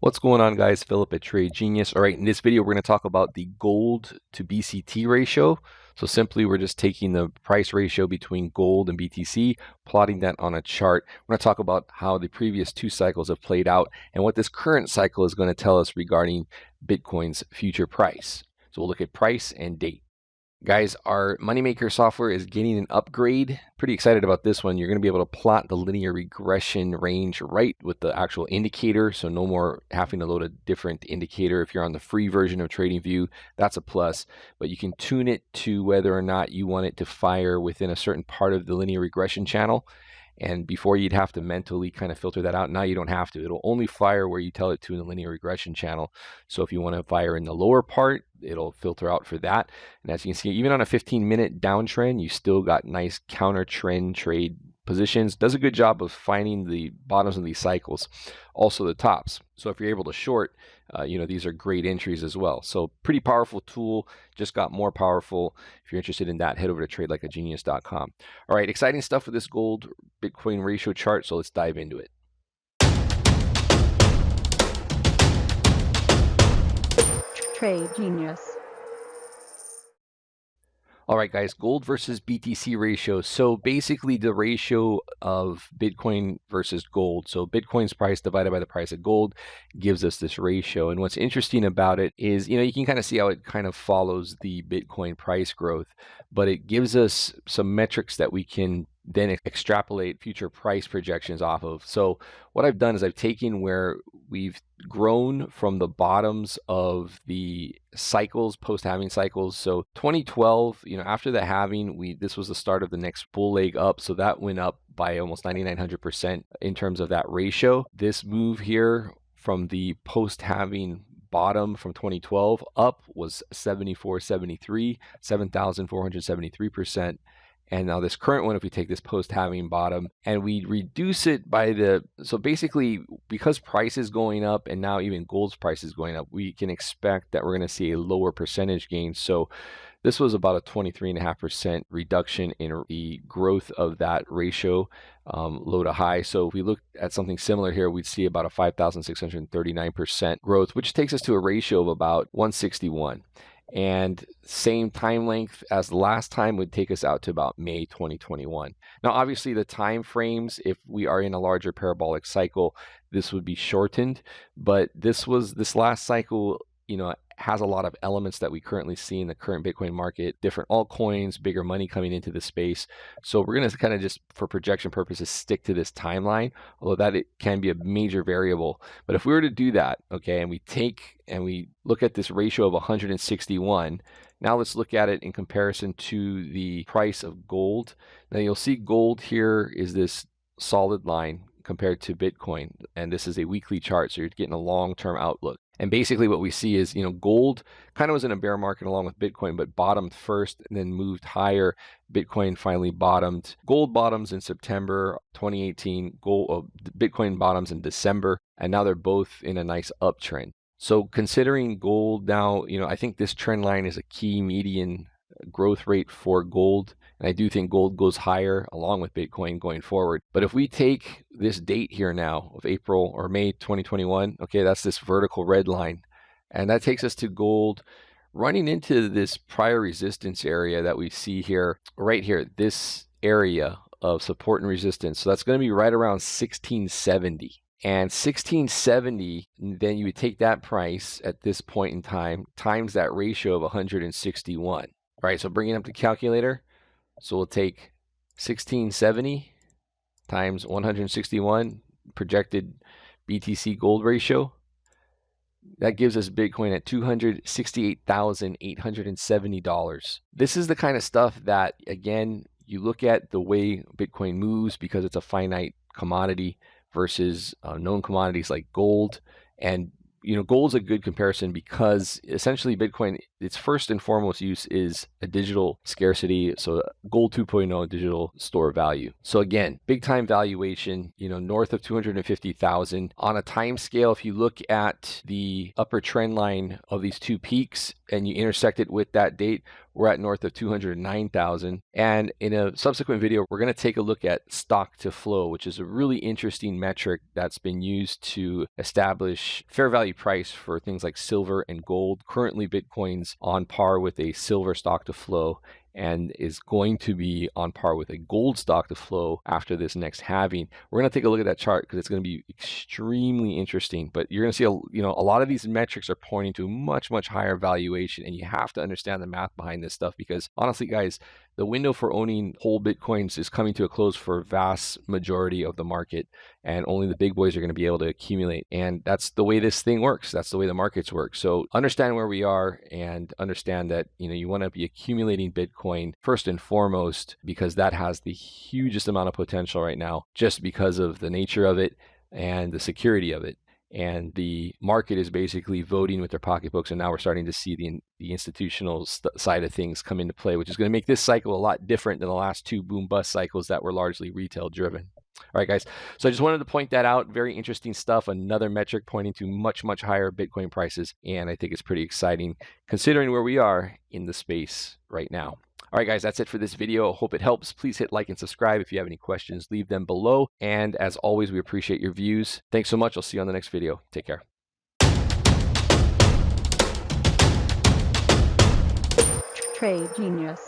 What's going on, guys? Philip at Trade Genius. All right, in this video, we're going to talk about the gold to BCT ratio. So simply, we're just taking the price ratio between gold and BTC, plotting that on a chart. We're going to talk about how the previous two cycles have played out and what this current cycle is going to tell us regarding Bitcoin's future price. So we'll look at price and date. Guys, our Moneymaker software is getting an upgrade. Pretty excited about this one. You're going to be able to plot the linear regression range right with the actual indicator, so no more having to load a different indicator. If you're on the free version of TradingView, that's a plus, but you can tune it to whether or not you want it to fire within a certain part of the linear regression channel. And before you'd have to mentally kind of filter that out. Now you don't have to. It'll only fire where you tell it to in the linear regression channel. So if you want to fire in the lower part, it'll filter out for that. And as you can see, even on a 15-minute downtrend, you still got nice counter trend trade positions. Does a good job of finding the bottoms of these cycles, also the tops. So if you're able to short, these are great entries as well. So pretty powerful tool, just got more powerful. If you're interested in that, head over to tradelikeagenius.com. All right, exciting stuff with this gold Bitcoin ratio chart. So let's dive into it. Trade Genius. All right, guys, gold versus BTC ratio. So basically the ratio of Bitcoin versus gold. So Bitcoin's price divided by the price of gold gives us this ratio. And what's interesting about it is, you can kind of see how it kind of follows the Bitcoin price growth, but it gives us some metrics that we can then extrapolate future price projections off of. So what I've done is I've taken where we've grown from the bottoms of the cycles, post-halving cycles. So 2012, after the halving, this was the start of the next bull leg up. So that went up by almost 9,900% in terms of that ratio. This move here from the post-halving bottom from 2012 up was 74.73, 7,473%. And now this current one, if we take this post-halving bottom and we reduce it by so basically because price is going up and now even gold's price is going up, we can expect that we're going to see a lower percentage gain. So this was about a 23.5% reduction in the growth of that ratio, low to high. So if we look at something similar here, we'd see about a 5,639% growth, which takes us to a ratio of about 161. And same time length as the last time would take us out to about May 2021. Now, obviously, the time frames, if we are in a larger parabolic cycle, this would be shortened. But this last cycle, has a lot of elements that we currently see in the current Bitcoin market, different altcoins, bigger money coming into the space. So we're going to kind of just, for projection purposes, stick to this timeline, although that it can be a major variable. But if we were to do that, okay, and we look at this ratio of 161, now let's look at it in comparison to the price of gold. Now you'll see gold here is this solid line compared to Bitcoin, and this is a weekly chart, so you're getting a long-term outlook. And basically what we see is, gold kind of was in a bear market along with Bitcoin, but bottomed first and then moved higher. Bitcoin finally bottomed. Gold bottoms in September 2018, Bitcoin bottoms in December, and now they're both in a nice uptrend. So considering gold now, I think this trend line is a key median growth rate for gold. And I do think gold goes higher along with Bitcoin going forward. But if we take this date here now of April or May 2021, okay, that's this vertical red line. And that takes us to gold running into this prior resistance area that we see here, right here, this area of support and resistance. So that's going to be right around 1670. And 1670, then you would take that price at this point in time times that ratio of 161. All right, so bringing up the calculator. So we'll take 1670 times 161 projected BTC gold ratio. That gives us Bitcoin at $268,870. This is the kind of stuff that, again, you look at the way Bitcoin moves because it's a finite commodity versus known commodities like gold. And gold's a good comparison because essentially Bitcoin, its first and foremost use is a digital scarcity. So gold 2.0, digital store value. So again, big time valuation, north of 250,000 on a time scale. If you look at the upper trend line of these two peaks and you intersect it with that date, we're at north of 209,000. And in a subsequent video, we're going to take a look at stock to flow, which is a really interesting metric that's been used to establish fair value price for things like silver and gold. Currently, Bitcoin's on par with a silver stock to flow and is going to be on par with a gold stock to flow after this next halving. We're going to take a look at that chart because it's going to be extremely interesting. But you're going to see, a lot of these metrics are pointing to much, much higher valuation, and you have to understand the math behind this stuff because honestly, guys, the window for owning whole Bitcoins is coming to a close for a vast majority of the market, and only the big boys are going to be able to accumulate. And that's the way this thing works. That's the way the markets work. So understand where we are and understand that, you want to be accumulating Bitcoin first and foremost because that has the hugest amount of potential right now just because of the nature of it and the security of it. And the market is basically voting with their pocketbooks, and now we're starting to see the institutional side of things come into play, which is going to make this cycle a lot different than the last two boom bust cycles that were largely retail driven. All right, guys. So I just wanted to point that out. Very interesting stuff. Another metric pointing to much, much higher Bitcoin prices, and I think it's pretty exciting considering where we are in the space right now. All right, guys, that's it for this video. Hope it helps. Please hit like and subscribe. If you have any questions, leave them below. And as always, we appreciate your views. Thanks so much. I'll see you on the next video. Take care. Trade Genius.